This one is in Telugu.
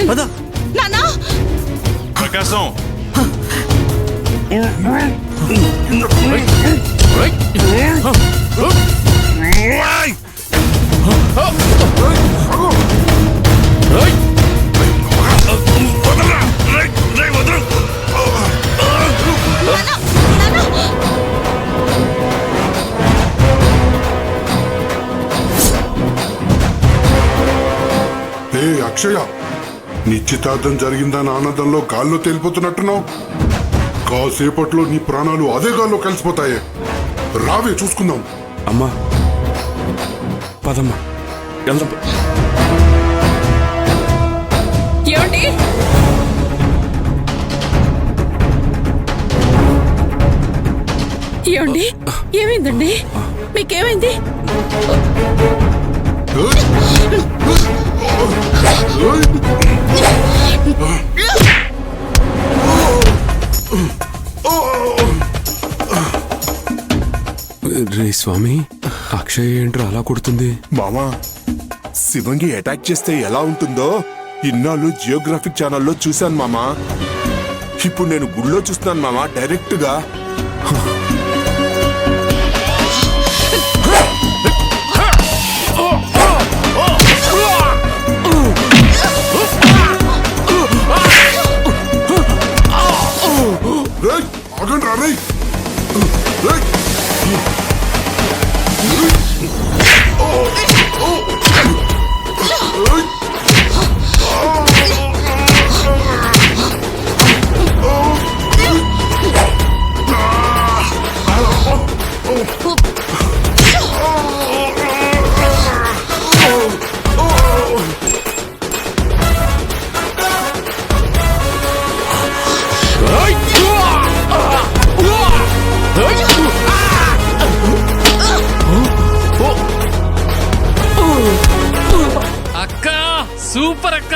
నానా ప్రకాశం అక్షయ, నిశ్చితార్థం జరిగిందని ఆనందంలో గాల్లో తేలిపోతున్నట్టున్నావు. కాసేపట్లో నీ ప్రాణాలు అదే గాల్లో కలిసిపోతాయే. రావే చూసుకుందాం. అమ్మా పదమ్మా వెళ్దాం. ఏమండి ఏమండి ఏమైందండి? మీకేమైంది? రే స్వామి, అక్షయ్ ఏంట్రా అలా కొడుతుంది? మామా, శివంగి అటాక్ చేస్తే ఎలా ఉంటుందో ఇన్నాళ్ళు జియోగ్రాఫిక్ ఛానల్లో చూశాను మామా. ఇప్పుడు నేను గుళ్ళో చూస్తున్నాను మామా, డైరెక్ట్ గా. అక్క సూపర్ అక్క.